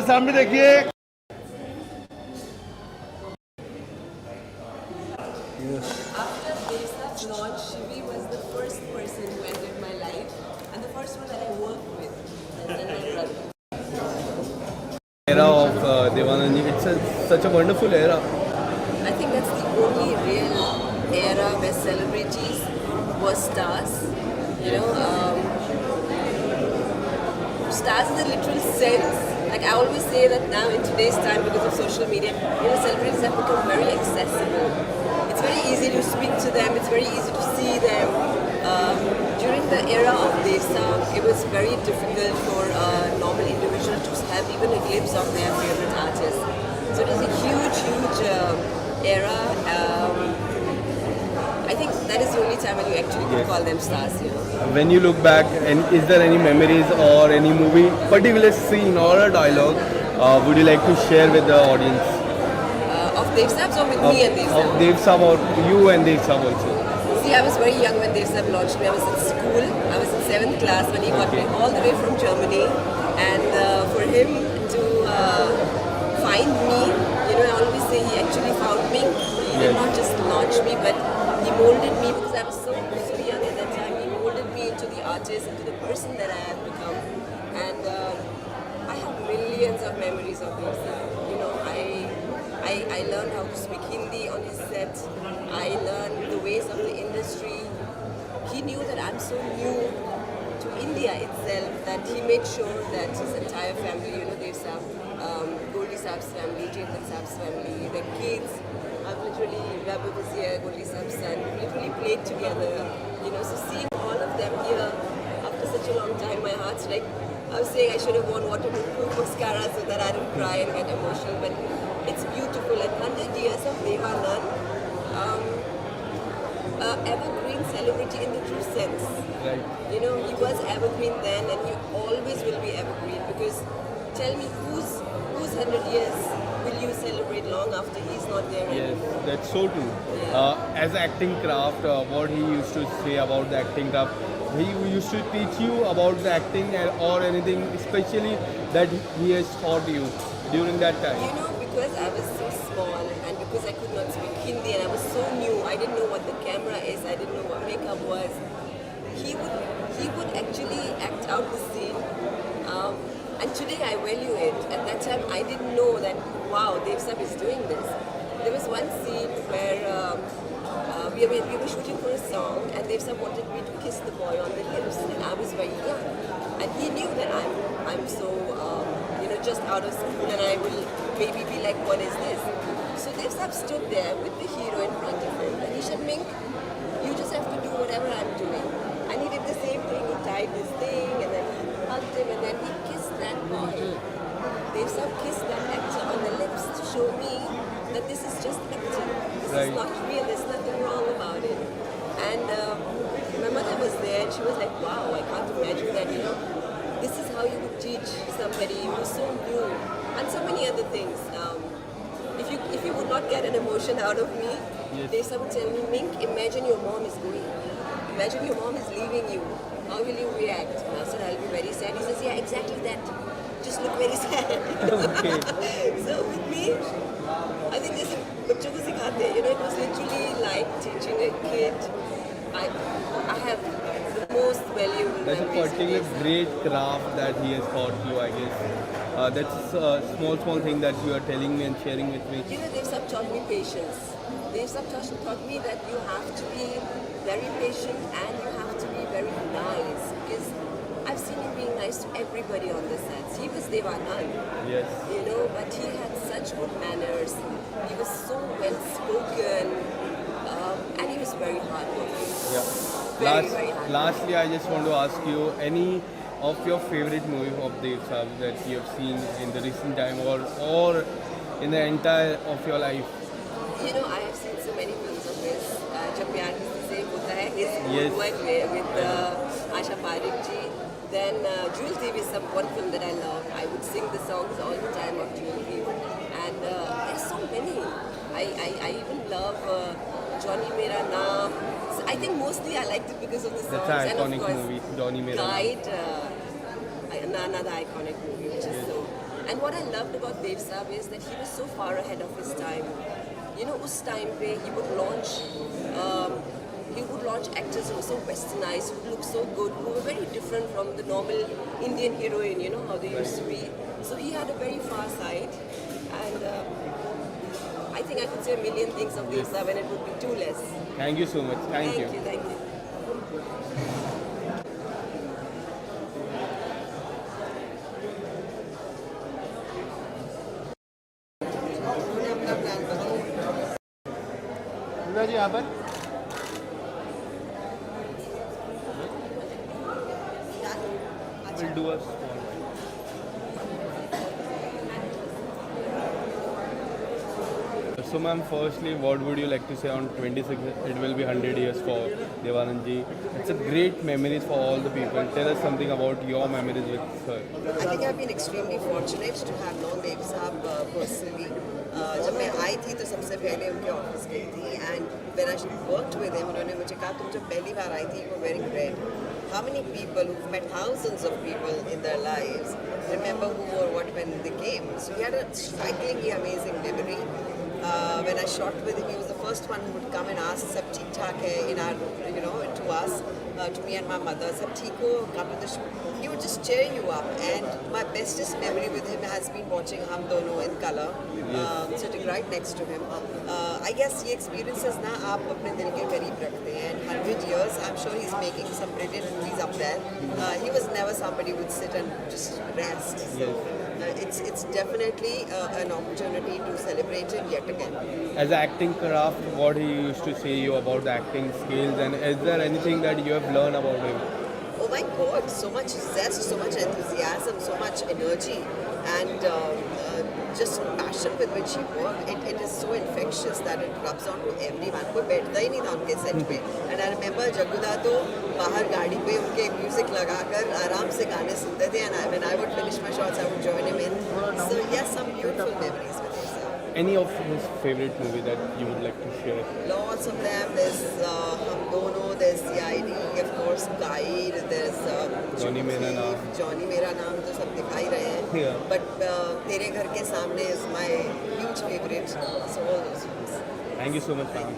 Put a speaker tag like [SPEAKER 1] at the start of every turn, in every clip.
[SPEAKER 1] सामने देखिए।
[SPEAKER 2] After Dev's launch, Shivi was the first person who entered my life and the first one that I worked with. And my brother.
[SPEAKER 1] Era of Devananji, such a wonderful era.
[SPEAKER 2] I think that's the only real era where celebrities were stars. You know, stars in the literal sense. Like I always say that now in today's time, because of social media, celebrities have become very accessible. It's very easy to speak to them. It's very easy to see them. During the era of Desa, it was very difficult for a normal individual to have even a glimpse of their favorite artist. So it was a huge era. I think that is the only time when you actually could call them stars.
[SPEAKER 1] When you look back, and is there any memories or any movie, particular scene or a dialogue, would you like to share with the audience?
[SPEAKER 2] Of Dev Saab's or with me and Dev Saab?
[SPEAKER 1] Of Dev Saab or you and Dev Saab also.
[SPEAKER 2] See, I was very young when Dev Saab launched me. I was in school. I was in 7th class when he got me all the way from Germany. And for him to find me, I always say he actually found me. He did not just launch me, but he molded me because I was so young at that time. He molded me into the artist, into the person that I have become. And I have millions of memories of Dev Saab. I learned how to speak Hindi on his set. I learned the ways of the industry. He knew that I'm so new to India itself that he made sure that his entire family, Dev Saab, Goldie Saab's family, Chetan Saab's family, the kids, I've literally, Rabbi was here, Goldie Saab's son, literally played together. So seeing all of them here after such a long time, my heart's like, I was saying I should have worn waterproof mascara so that I didn't cry and get emotional, but it's beautiful. And 100 years of Deva Naam, evergreen celebrity in the true sense.
[SPEAKER 1] Right.
[SPEAKER 2] He was evergreen then and he always will be evergreen because tell me whose 100 years will you celebrate long after he's not there anymore?
[SPEAKER 1] Yes, that's so true. As acting craft, what he used to say about the acting craft, he used to teach you about the acting or anything, especially that he has taught you during that time.
[SPEAKER 2] Because I was so small and because I could not speak Hindi and I was so new, I didn't know what the camera is, I didn't know what makeup was. He would actually act out the scene. And today I value it. At that time I didn't know that, wow, Dev Saab is doing this. There was one scene where we were shooting for a song and Dev Saab wanted me to kiss the boy on the lips and I was very young. And he knew that I'm so, just out of school and I will maybe be like, what is this? So Dev Saab stood there with the hero in front of him and he said, Mink, you just have to do whatever I'm doing. And he did the same thing, he tied this thing and then he hugged him and then he kissed that boy. Dev Saab kissed that actor on the lips to show me that this is just acting. This is not real, there's nothing wrong about it. And my mother was there and she was like, wow, I can't imagine that, this is how you would teach somebody who's so new. And so many other things. If you would not get an emotion out of me, Dev Saab would tell me, Mink, imagine your mom is going. Imagine your mom is leaving you. How will you react? And I said, I'll be very sad. He says, yeah, exactly that. Just look very sad.
[SPEAKER 1] Okay.
[SPEAKER 2] So with me, I think this bachcho ko sikhate. It was literally like teaching a kid. I have the most valuable
[SPEAKER 1] That's a
[SPEAKER 2] memories.
[SPEAKER 1] particular great craft that he has taught you, I guess. That's a small thing that you are telling me and sharing with me.
[SPEAKER 2] Dev Saab taught me patience. Dev Saab taught me that you have to be very patient and you have to be very nice because I've seen him being nice to everybody on the sets. He was Deva Naam.
[SPEAKER 1] Yes.
[SPEAKER 2] But he had such good manners. He was so well spoken and he was very hardworking.
[SPEAKER 1] Yeah.
[SPEAKER 2] Very hardworking.
[SPEAKER 1] Lastly, I just want to ask you any of your favorite movie of Dev Saab that you have seen in the recent time or in the entire of your life?
[SPEAKER 2] I have seen so many films of his. Jab Pyar Kisi Se Hota Hai, his
[SPEAKER 1] Yes.
[SPEAKER 2] one with Asha Parekh ji. Then Jewel Thief is one film that I love. I would sing the songs all the time of Jewel Thief. And there's so many. I even love Johny Mera Naam. So I think mostly I liked it because of the songs.
[SPEAKER 1] That's an
[SPEAKER 2] and
[SPEAKER 1] iconic
[SPEAKER 2] of course,
[SPEAKER 1] movie, Johny Mera Naam.
[SPEAKER 2] Guide, another iconic movie, which is so. And what I loved about Dev Saab is that he was so far ahead of his time. You know, us time pe he would launch actors who were so westernized, who looked so good, who were very different from the normal Indian heroine, you know, how they used to be. So he had a very far sight, and I think I could say a million things of Dev Saab and it would be too less.
[SPEAKER 1] Thank you so much. Thank you.
[SPEAKER 2] Thank you.
[SPEAKER 1] जी यहाँ पर we'll do a small So ma'am, firstly, what would you like to say on 26? It will be 100 years for Devanand ji. It's a great memories for all the people. Tell us something about your memories with her.
[SPEAKER 3] I think I've been extremely fortunate to have known Dev Saab personally. जब मैं आई थी तो सबसे पहले उनके office गई थी and when I worked with him उन्होंने मुझे कहा तुम जब पहली बार आई थी you were very red how many people who've met thousands of people in their lives remember who or what when they came. So he had a strikingly amazing memory. When I shot with him, he was the first one who would come and ask, "Sab theek thak hai?" in our, to us, to me and my mother, "Sab theek ho? Come to the show." He would just cheer you up. And my bestest memory with him has been watching Hum Dono in color, sitting right next to him. I guess ये experiences ना आप अपने दिल के करीब रखते हैं. And 100 years, I'm sure he's making some brilliant movies up there. He was never somebody who would sit and just rest. So it's definitely an opportunity to celebrate it yet again.
[SPEAKER 1] As an acting craft, what he used to say you about the acting skills, and is there anything that you have learned about him?
[SPEAKER 3] Oh my God, so much zest, so much enthusiasm, so much energy, and just passion with which he worked. It is so infectious that it rubs on to everyone. कोई बैठता ही नहीं था उनके set पे. And I remember जगुदा तो बाहर गाड़ी पे उनके म्यूजिक लगाकर आराम से गाने सुनते थे. And when I would finish my shots, I would join him in. So yes, some beautiful memories with him.
[SPEAKER 1] Any of his favorite movie that you would like to share?
[SPEAKER 3] Lots of them. There's Hum Dono, there's CID, of course, Guide, there's
[SPEAKER 1] Johny Mera Naam.
[SPEAKER 3] Johny Mera Naam तो सब दिखा ही रहे हैं.
[SPEAKER 1] Yeah.
[SPEAKER 3] But तेरे घर के सामने is my huge favorite. So all those films.
[SPEAKER 1] Thank you so much, ma'am.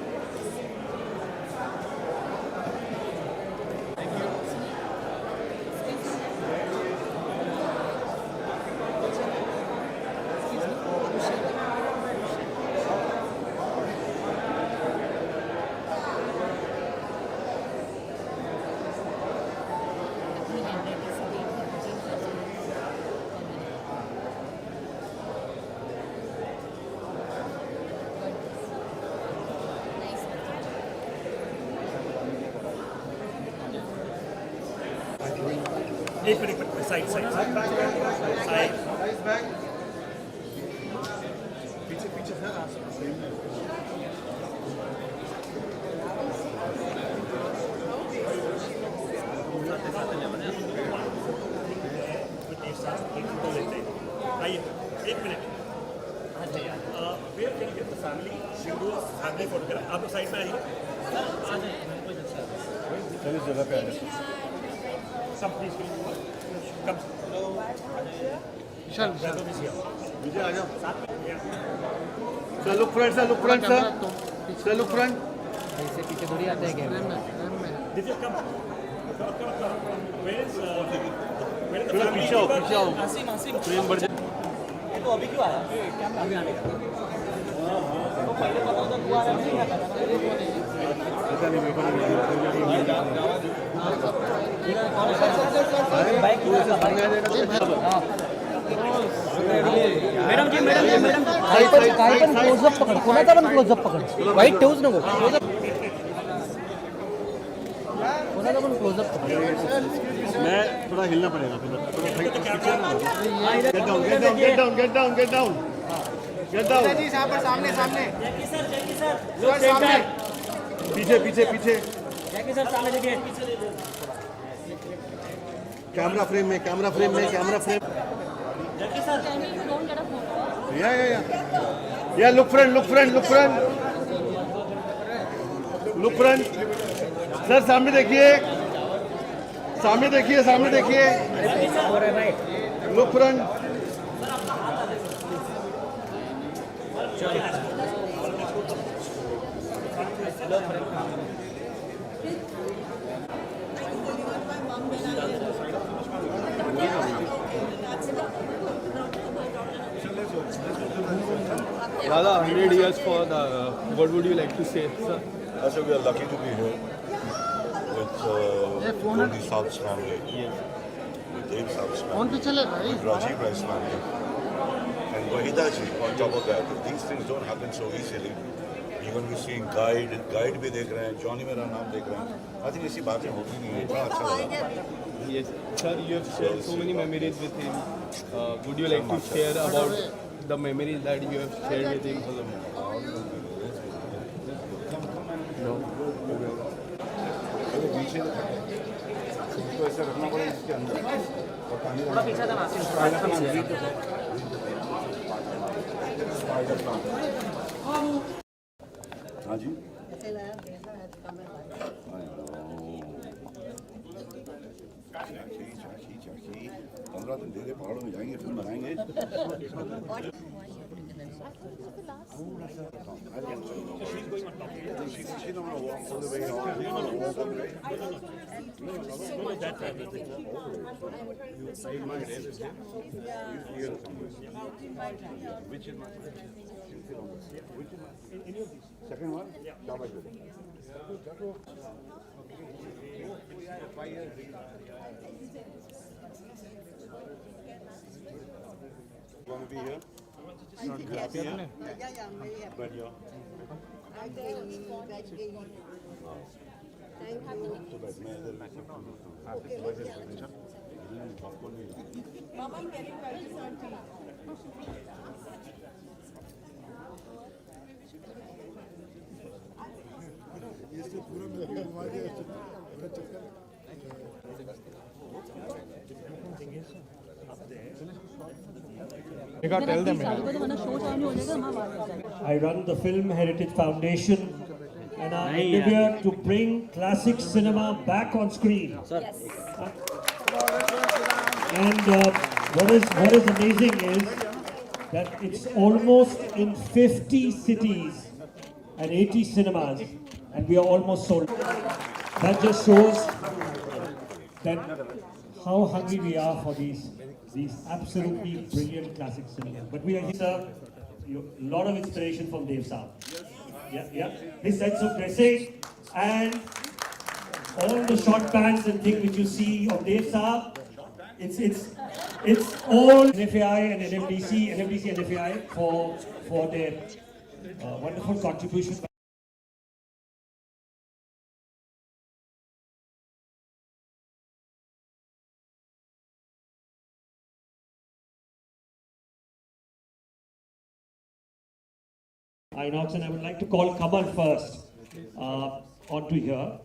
[SPEAKER 4] एक मिनट साइड साइड साइड पीछे पीछे सर आइए एक minute where can get the family family photograph आप लोग साइड में आइए इस जगह पे आइए सब प्लीज कम चल विजय आ जाओ sir look front sir look front
[SPEAKER 5] ऐसे पीछे थोड़ी आते हैं कैमरे में
[SPEAKER 4] दिव्या कम
[SPEAKER 5] थोड़ा पीछे आओ
[SPEAKER 4] फ्रेम बढ़ जाए
[SPEAKER 5] तो अभी क्यों आया अभी आने का तो पहले पता होता दुआ नहीं आता था
[SPEAKER 4] पता नहीं मेरे को
[SPEAKER 5] मैडम जी काही पण क्लोजअप पकड कोणाचा पण क्लोजअप पकड वाईट ठेवूच नको कोणाचा पण क्लोजअप पकड
[SPEAKER 4] मैं थोड़ा हिलना पड़ेगा फिर गेट डाउन
[SPEAKER 5] जी सामने
[SPEAKER 4] पीछे
[SPEAKER 5] जैकी सर सामने देखिए
[SPEAKER 4] कैमरा फ्रेम में
[SPEAKER 5] जैकी सर
[SPEAKER 4] या लुक फ्रंट सर सामने देखिए look front
[SPEAKER 1] Dada, 100 years for the. What would you like to say, sir?
[SPEAKER 6] I said we are lucky to be here with Tony Saab's family, with Dave Saab's family, with Rajiv Rai's family, and Waheeda ji on top of that. These things don't happen so easily. You're going to be seeing guide भी देख रहे हैं, Johny Mera Naam देख रहे हैं. I think ऐसी बातें होती नहीं है. इतना अच्छा लगा.
[SPEAKER 1] Yes, sir, you have shared so many memories with him. Would you like to share about the memories that you have shared with him?
[SPEAKER 6] पीछे इसको ऐसा रखना पड़ेगा इसके अंदर और पानी
[SPEAKER 5] थोड़ा पीछे था ना
[SPEAKER 6] हाँ जी चाची 15 दिन धीरे पहाड़ों में जाएंगे फिल्म बनाएंगे Second one? Want to be here? But yeah. तो बैठ मैं इधर
[SPEAKER 7] I run the Film Heritage Foundation and our endeavor to bring classic cinema back on screen.
[SPEAKER 2] Yes.
[SPEAKER 7] And what is amazing is that it's almost in 50 cities and 80 cinemas, and we are almost sold. That just shows that how hungry we are for these absolutely brilliant classic cinema. But we are here, a lot of inspiration from Dave Saab. Yeah. His sense of dressing and all the short pants and things which you see of Dave Saab, it's all NFAI and NFDC and FAI for their wonderful contribution. Inox, and I would like to call Kamal first onto here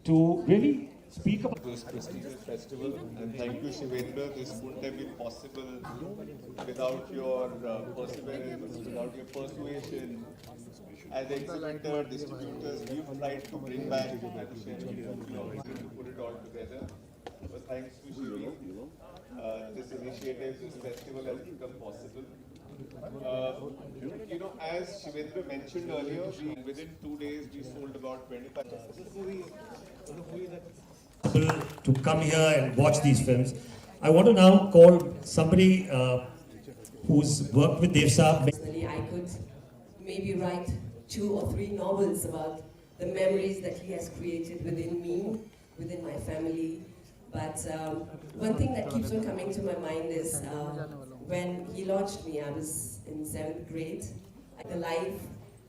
[SPEAKER 7] to really speak about
[SPEAKER 8] this prestigious festival, and thank you, Shivendra. This wouldn't have been possible without your perseverance, without your persuasion. As exhibitor, distributors, we've tried to bring back the to put it all together. But thanks to Shivi, this initiative, this festival has become possible. As Shivendra mentioned earlier, within 2 days we sold about 25.
[SPEAKER 7] to come here and watch these films. I want to now call somebody who's worked with Dave Saab.
[SPEAKER 2] Personally, I could maybe write 2 or 3 novels about the memories that he has created within me, within my family. But one thing that keeps on coming to my mind is when he launched me, I was in 7th grade. The life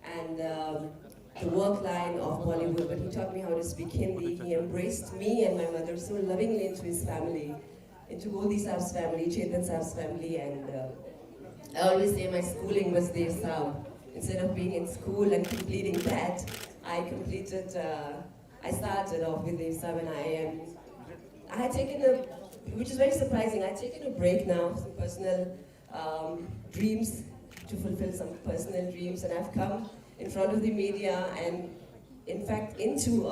[SPEAKER 2] and the work line of Bollywood, but he taught me how to speak Hindi. He embraced me and my mother so lovingly into his family, into Goldie Saab's family, Chetan Saab's family, and I always say my schooling was Dave Saab. Instead of being in school and completing that, I started off with Dave Saab, and I had taken which is very surprising, I had taken a break now, some personal dreams, to fulfill some personal dreams, and I've come in front of the media and in fact into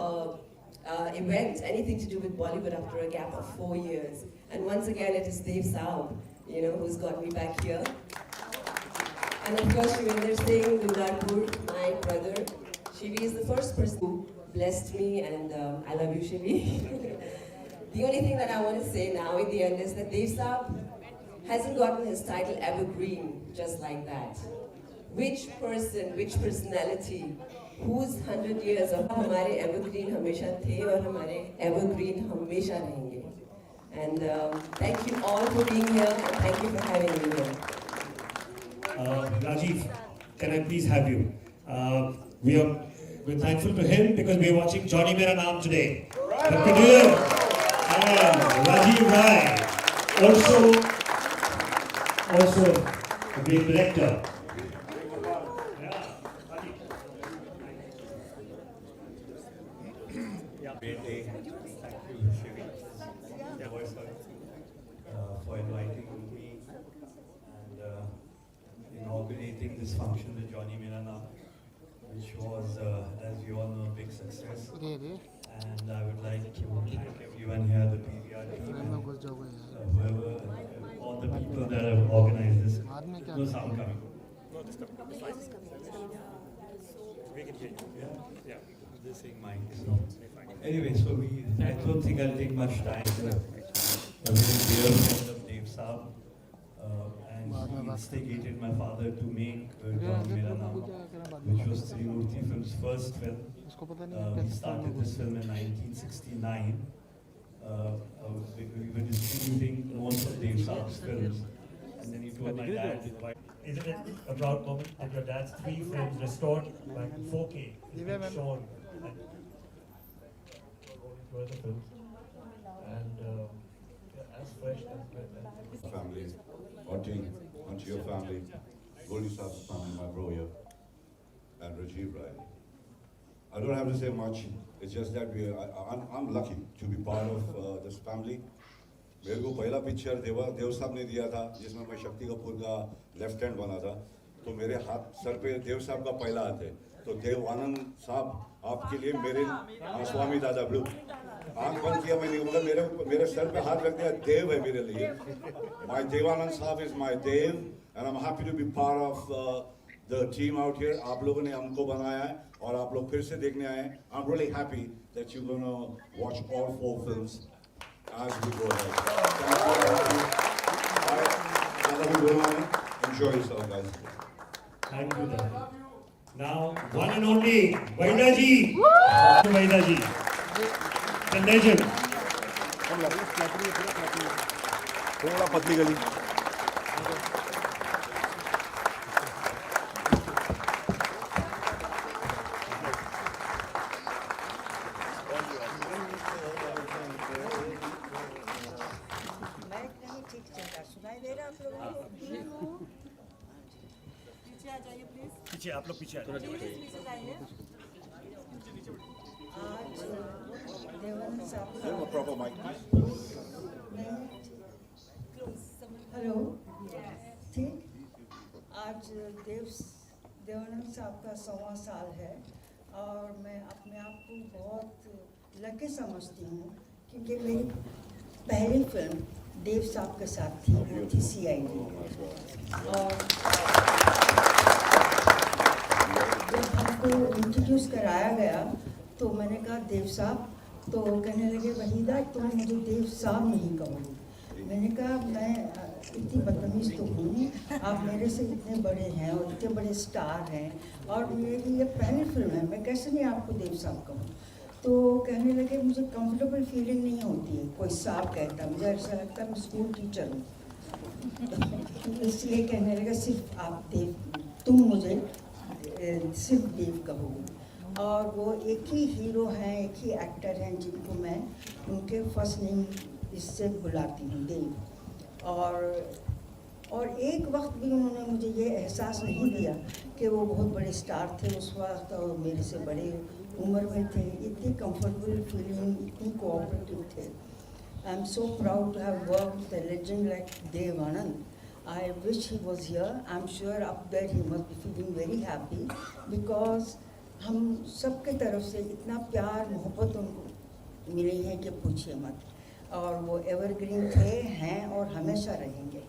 [SPEAKER 2] event, anything to do with Bollywood after a gap of 4 years. And once again it is Dave Saab, who's got me back here. And of course, Shivendra Singh, Dundarpur, my brother. Shivi is the first person who blessed me, and I love you, Shivi. The only thing that I want to say now in the end is that Dev Saab hasn't gotten his title evergreen just like that. Which person, which personality, whose 100 years of हमारे evergreen हमेशा थे और हमारे evergreen हमेशा रहेंगे. And thank you all for being here, and thank you for having me here.
[SPEAKER 7] Rajiv, can I please have you? We're thankful to him because we're watching Johny Mera Naam today. The producer and Rajiv Rai, also a great director.
[SPEAKER 9] Great day. Thank you, Shivi, for inviting me and inaugurating this function with Johny Mera Naam, which was, as you all know, a big success. And I would like to thank everyone here, the PVR team, and whoever, all the people that have organized this. No sound coming. Yeah. This thing mic. So, anyway, I don't think I'll take much time. A very dear friend of Dev Saab, and he instigated my father to make Johny Mera Naam, which was Trimurti Films' first film. We started this film in 1969. We were distributing most of Dev Saab's films, and then he told my dad,
[SPEAKER 7] Isn't it a proud moment that your dad's 3 films restored by 4K is being shown and rolling through the films and as fresh as
[SPEAKER 6] Family, onto your family, Goldie Saab's family, my bro here, and Rajiv Rai. I don't have to say much. It's just that I'm lucky to be part of this family. मेरे को पहला picture देव साहब ने दिया था जिसमें मैं शक्ति कपूर का लेफ्ट हैंड बना था, तो मेरे हाथ सर पे देव साहब का पहला हाथ है, तो देव आनंद साहब आपके लिए मेरे स्वामी दादा ब्लू आंख बंद किया मैंने, मगर मेरे सर पे हाथ रख दिया, देव है मेरे लिए. माय देवानंद साहब is my Dev and I am happy to be part of the team out here. आप लोगों ने हमको बनाया है और आप लोग फिर से देखने आए हैं. I am really happy that you gonna watch all 4 films as we go ahead. Enjoy yourself, guys.
[SPEAKER 7] Thank you, Dad. Now, one and only, Waheeda ji. Waheeda ji. The legend.
[SPEAKER 4] थोड़ा पतली गली.
[SPEAKER 7] पीछे आप लोग पीछे आ जाइए.
[SPEAKER 6] Proper mic.
[SPEAKER 10] हेलो, ठीक. आज देवानंद साहब का 100वां साल है और मैं अपने आप को बहुत लकी समझती हूँ क्योंकि मेरी पहली फिल्म देव साहब के साथ थी, वो थी CID. और जब हमको इंट्रोड्यूस कराया गया तो मैंने कहा देव साहब, तो कहने लगे वहीदा तुम मुझे देव साहब नहीं कहोगे. मैंने कहा मैं इतनी बदतमीज़ तो हूँ, आप मेरे से इतने बड़े हैं और इतने बड़े स्टार हैं और मेरी ये पहली फिल्म है, मैं कैसे नहीं आपको देव साहब कहूँ. तो कहने लगे मुझे कंफर्टेबल फीलिंग नहीं होती है कोई साहब कहता, मुझे ऐसा लगता है मैं स्कूल टीचर हूँ. इसलिए कहने लगे सिर्फ आप देव, तुम मुझे सिर्फ देव कहोगे. और वो एक ही हीरो हैं, एक ही एक्टर हैं जिनको मैं उनके फर्स्ट नेम इससे बुलाती हूँ, देव. और एक वक्त भी उन्होंने मुझे ये एहसास नहीं दिया कि वो बहुत बड़े स्टार थे उस वक्त और मेरे से बड़े उम्र में थे. इतनी कंफर्टेबल फीलिंग, इतनी कोऑपरेटिव थे. I am so proud to have work with a legend like Dev Anand. I wish he was here. I'm sure up there he must be feeling very happy because हम सबके तरफ से इतना प्यार मोहब्बत उनको मिली है कि पूछिए मत. और वो एवरग्रीन थे, हैं और हमेशा रहेंगे.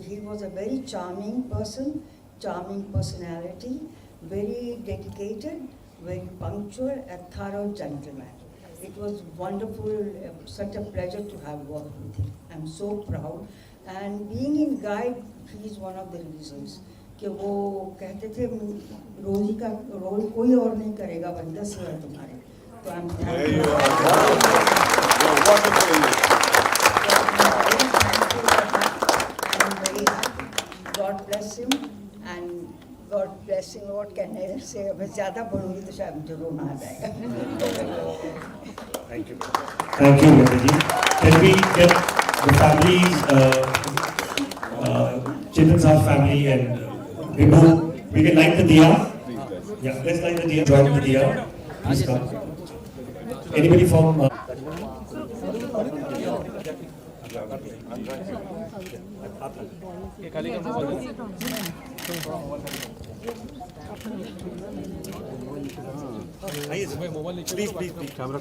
[SPEAKER 10] He was a very charming person charming personality, very dedicated, very punctual, a thorough gentleman. It was wonderful, such a pleasure to have worked with him. I'm so proud. And being in Guide, he is one of the reasons. कि वो कहते थे रोजी का role कोई और नहीं करेगा बंदा सिवाय तुम्हारे. तो I'm very happy. God bless him and God blessing. What can I say? मैं ज़्यादा बोलूँगी तो शायद मुझे रोना आ जाएगा.
[SPEAKER 7] Thank you. Thank you, Viheda. Can we get the families, Chetan Saab family and we can light the diya? Yeah, let's light the diya. Join the diya. Please come. Anybody from? Please, camera.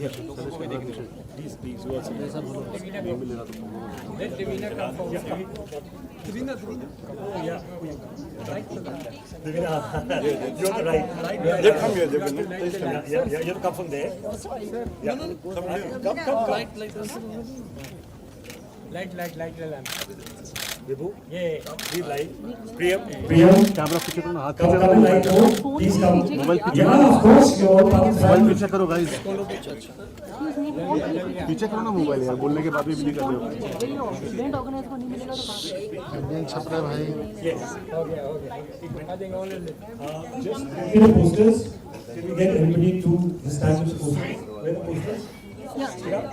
[SPEAKER 7] Please, you also. Let Divina come forward. Divina. Yeah. Divina, you're the right. Yeah, come here, Divina. Yeah, you come from there. Yeah. Come. Light the lamp. Vibhu? Yeah. Please light. Priyam. Camera picture करो ना हाथ. Come light हो. Please come. Mobile picture. Yeah, of course. You all come. Mobile picture करो guys. पीछे करो ना mobile यार बोलने के बाद भी नहीं कर रहे हो. इवेंट ऑर्गेनाइजर को नहीं मिलेगा तो इवेंट छप रहा है भाई. Yes. हो गया. Just get the posters. Can we get everybody to this time with the posters? Where the posters? Yeah.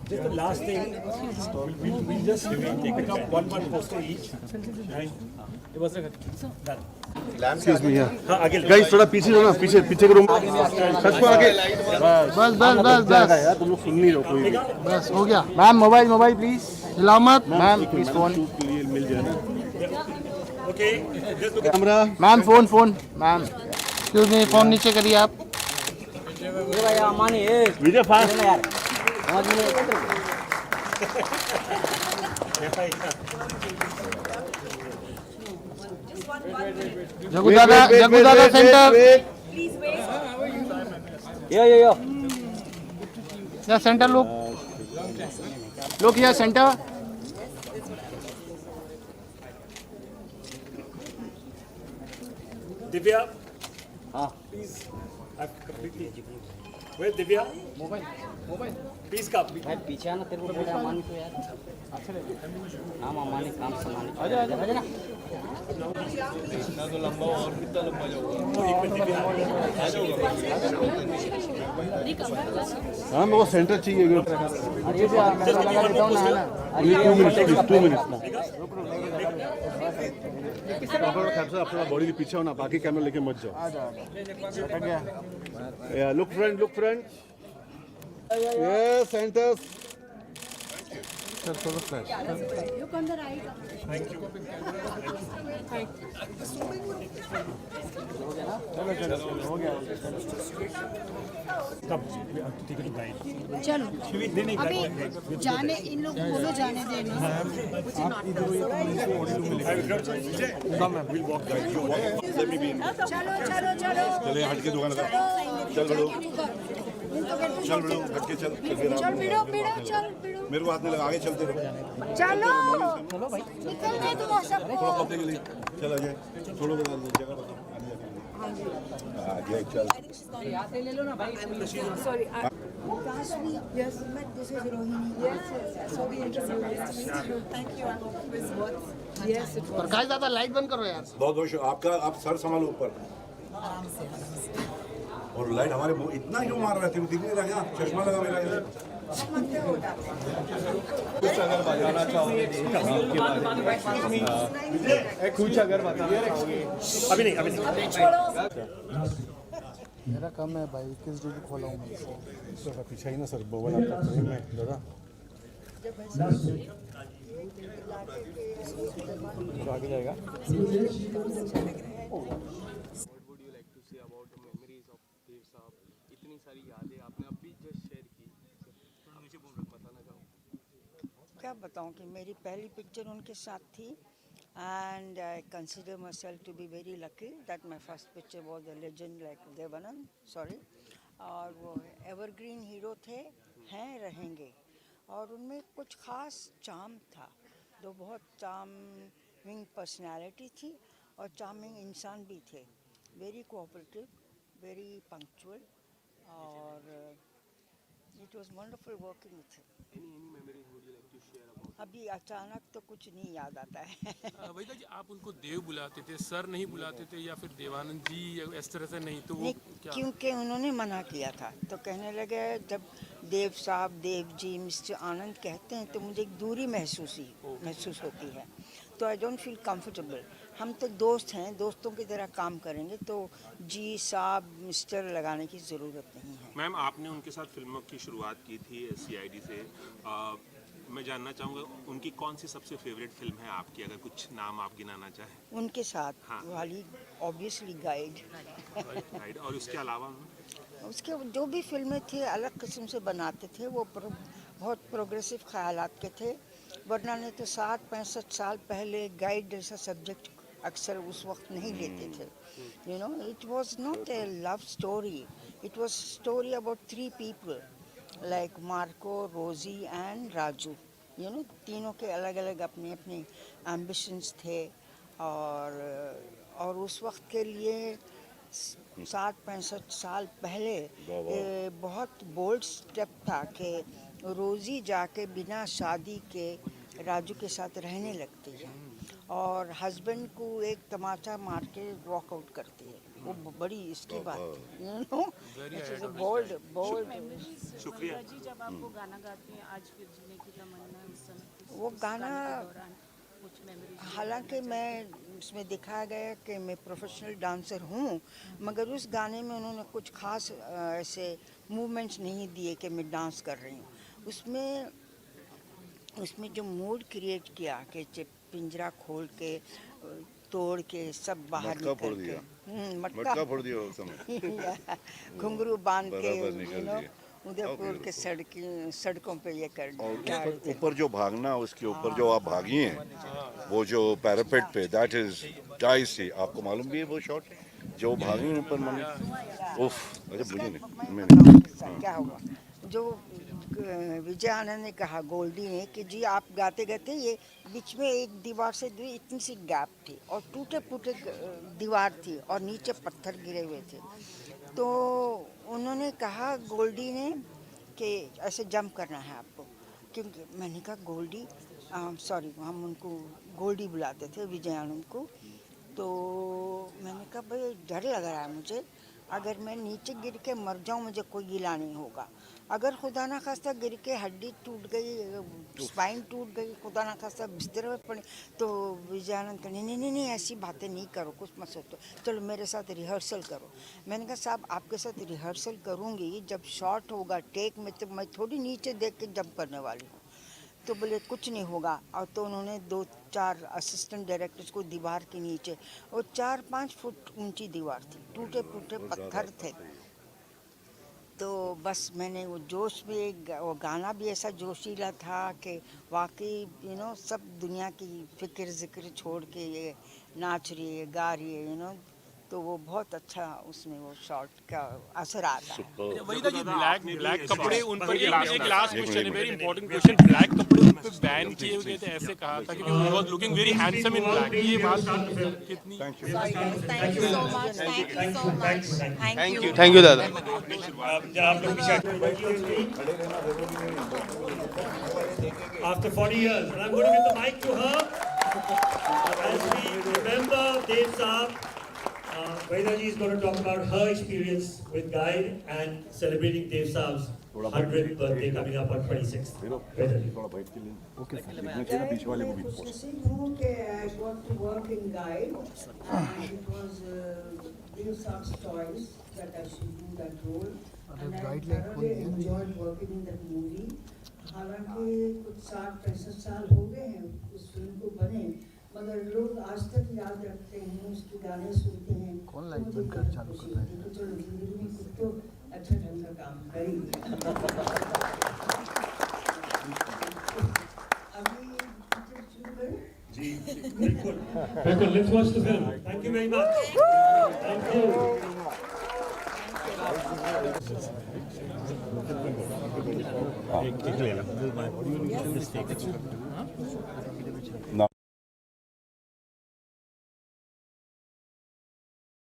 [SPEAKER 7] Just the last thing, we'll just pick up one poster each. Right? It was done. Excuse me, yeah. Guys, थोड़ा पीछे हो ना, पीछे करो. सच को आगे. बस. यार तुम लोग सुन नहीं रहे हो कोई. बस हो गया. Ma'am mobile please. इलामत. Ma'am please phone. मिल जाए ना. Okay. Camera. Ma'am phone. Ma'am. Excuse me, phone नीचे करिए आप. ये भाई अमानी है. वीडियो फास्ट यार. जगू दादा सेंटर. यो या centre look here center. Divya, please. I've completely. Where's Divya? Mobile. Please come. भाई पीछे आना तेरे को बोला अमानी को यार. नाम अमानी काम संभालने. आजा ना. कितना तो लंबा और कितना लंबा जाओगे. हाँ मेरे को सेंटर चाहिए. अरे भी लगा देता हूँ ना. अरे 2 minutes ना. अपना बॉडी के पीछे हो ना. बाकी कैमरा लेके मत जाओ. हट गया. Yeah, look front. Yes, centers. Sir, follow flash.
[SPEAKER 10] Look on the right.
[SPEAKER 7] Thank you. हो गया. Come, we have to take it to guide.
[SPEAKER 10] चलो. अभी जाने इन लोग बोलो जाने देना.
[SPEAKER 7] Come, ma'am. We'll walk guide. You walk. Let me be in.
[SPEAKER 10] चलो.
[SPEAKER 7] चले हट के दुकान का. चल बड़ो. हट के चल.
[SPEAKER 10] चल बिड़ो.
[SPEAKER 7] मेरे को हाथ में लगा. आगे चलते रहो.
[SPEAKER 10] चलो भाई. निकलने दो सबको.
[SPEAKER 7] थोड़ा कपड़े के लिए. चल आगे. छोड़ो जगह बताओ. आगे चल.
[SPEAKER 10] ले लो ना भाई. Sorry. Yes, this is Rohini. Yes. So we interview. Thank you. Yes.
[SPEAKER 1] प्रकाश दादा लाइट बंद करो यार.
[SPEAKER 6] बहुत आपका. आप सर संभालो ऊपर. और लाइट हमारे मुंह इतना क्यों मार रहे थे. दिख नहीं रहा. चश्मा लगा मेरा.
[SPEAKER 1] कुछ अगर बताना चाहोगे कुछ अगर बताना चाहोगे.
[SPEAKER 7] अभी नहीं.
[SPEAKER 1] मेरा काम है भाई. किस ड्यूटी खोला हूँ मैं.
[SPEAKER 7] पीछे ही ना सर. बोल आपका प्रेम है दादा. आगे जाएगा.
[SPEAKER 1] What would you like to say about the memories of Dev साहब. इतनी सारी यादें आपने अभी जस्ट शेयर की. बताना चाहो.
[SPEAKER 10] क्या बताऊं कि मेरी पहली पिक्चर उनके साथ थी and I consider myself to be very lucky that my first picture was a legend like Devanand, sorry, और वो एवरग्रीन हीरो थे, हैं, रहेंगे, और उनमें कुछ ख़ास चार्म था, तो बहुत चार्मिंग पर्सनालिटी थी और चार्मिंग इंसान भी थे, वेरी कोऑपरेटिव, वेरी पंक्चुअल, और it was wonderful working with him.
[SPEAKER 11] Any memories would you like to share about?
[SPEAKER 10] अभी अचानक तो कुछ नहीं याद आता है।
[SPEAKER 11] वहीदा जी, आप उनको देव बुलाते थे, सर नहीं बुलाते थे, या फिर देवानंद जी, या इस तरह से नहीं, तो वो
[SPEAKER 10] नहीं,
[SPEAKER 11] क्या?
[SPEAKER 10] क्योंकि उन्होंने मना किया था, तो कहने लगे जब देव साहब, देव जी, मिस्टर आनंद कहते हैं तो मुझे एक दूरी महसूस होती है, तो आई डोंट फील कंफर्टेबल। हम तो दोस्त हैं, दोस्तों की तरह काम करेंगे, तो जी साहब मिस्टर लगाने की ज़रूरत नहीं है।
[SPEAKER 12] मैम, आपने उनके साथ फिल्मों की शुरुआत की थी CID से। मैं जानना चाहूँगा उनकी कौन सी सबसे फेवरेट फिल्म है आपकी, अगर कुछ नाम आप गिनाना चाहें?
[SPEAKER 10] उनके साथ
[SPEAKER 12] हाँ।
[SPEAKER 10] वाली ऑब्वियसली गाइड।
[SPEAKER 12] राइट, और उसके अलावा?
[SPEAKER 10] उसके जो भी फिल्में थी अलग किस्म से बनाते थे, वो बहुत प्रोग्रेसिव ख्यालात के थे, वरना ने तो 60-65 साल पहले गाइड जैसा सब्जेक्ट अक्सर उस वक्त नहीं लेते थे। You know, it was not a love story, it was story about 3 people like Marco, रोजी एंड राजू। यू नो, तीनों के अलग अलग अपने अपने एम्बिशंस थे, और उस वक्त के लिए 60-65 साल पहले ये बहुत बोल्ड स्टेप था कि रोज़ी जाके बिना शादी के राजू के साथ रहने लगती है और हस्बैंड को एक तमाचा मार के वॉकआउट करती है। वो बड़ी इसकी बात, यू नो, बोल्ड।
[SPEAKER 12] शुक्रिया
[SPEAKER 13] जी, जब आप वो गाना गाते हैं, आज फिर जीने की तमन्ना, उस समय
[SPEAKER 10] वो गाना,
[SPEAKER 13] कुछ मेमोरीज?
[SPEAKER 10] हालांकि मैं उसमें दिखाया गया कि मैं प्रोफेशनल डांसर हूँ, मगर उस गाने में उन्होंने कुछ खास ऐसे मूवमेंट्स नहीं दिए कि मैं डांस कर रही हूँ। उसमें जो मूड क्रिएट किया कि पिंजरा खोल के, तोड़ के, सब बाहर निकल के,
[SPEAKER 6] मटका फोड़ दिया उस समय।
[SPEAKER 10] घुंघरू बांध के, यू नो, उदयपुर के सड़कों पे ये कर
[SPEAKER 6] और ऊपर जो भागना, उसके ऊपर जो आप भागी हैं, वो जो पैरापेट पे, दैट इज डाइस थी। आपको मालूम भी है वो शॉट जो भागी ऊपर मम्मी? उफ, अरे मुझे नहीं।
[SPEAKER 10] क्या हुआ, जो विजय आनंद ने कहा, गोल्डी ने, कि जी आप गाते गाते ये बीच में एक दीवार से दूर इतनी सी गैप थी और टूटे फूटे दीवार थी और नीचे पत्थर गिरे हुए थे, तो उन्होंने कहा गोल्डी ने कि ऐसे जंप करना है आपको, क्योंकि मैंने कहा गोल्डी, सॉरी हम उनको गोल्डी बुलाते थे विजय आनंद को, तो मैंने कहा भाई डर लग रहा है मुझे, अगर मैं नीचे गिर के मर जाऊँ मुझे कोई गिला नहीं होगा, अगर खुदा ना खास्ता गिर के हड्डी टूट गई, स्पाइन टूट गई, खुदा ना खास्ता बिस्तर में पड़े, तो विजयानंद का नहीं ऐसी बातें नहीं करो, कुछ मत सोचो, चलो मेरे साथ रिहर्सल करो। मैंने कहा साहब आपके साथ रिहर्सल करूँगी, जब शॉट होगा टेक में तो मैं थोड़ी नीचे देख के जंप करने वाली हूँ, तो बोले कुछ नहीं होगा। और तो उन्होंने 2-4 असिस्टेंट डायरेक्टर्स को दीवार के नीचे, और 4-5 फुट ऊंची दीवार थी, टूटे फूटे पत्थर थे, तो बस मैंने वो जोश में, वो गाना भी ऐसा जोशीला था कि वाकई यू नो सब दुनिया की फिक्र जिक्र छोड़ के ये नाच रही है, गा रही है, यू नो, तो वो बहुत अच्छा उसमें वो शॉट का असर आता है।
[SPEAKER 11] वहीदा जी, ब्लैक कपड़े उन पर, एक लास्ट क्वेश्चन है, वेरी इंपॉर्टेंट क्वेश्चन, ब्लैक कपड़े उन पर बैन किए गए थे, ऐसे कहा था क्योंकि he was looking very handsome in black, ये बात कितनी?
[SPEAKER 13] Thank you so much,
[SPEAKER 1] thank you दादा।
[SPEAKER 7] After 40 years, and I'm going to give the mic to her as we remember Dev Saab. Waheeda ji is going to talk about her experience with Guide and celebrating Dev Saab's 100th birthday coming up on 26th. Waheeda ji.
[SPEAKER 10] मैं खुशनसीब हूँ कि I got to work in Guide, and it was Dev Saab's choice that I should do that role, and I thoroughly enjoyed working in that movie. हालांकि कुछ 60-65 साल हो गए हैं उस फिल्म को बने, मगर लोग आज तक याद रखते हैं, उसके गाने सुनते हैं, तो मुझे बहुत खुशी होती है कि चलो जिंदगी में कुछ तो अच्छा ढंग का काम करेंगे। अभी पिक्चर शुरू करें?
[SPEAKER 7] जी बिल्कुल बिल्कुल let's watch the film. Thank you very much. Thank you.
[SPEAKER 6] No.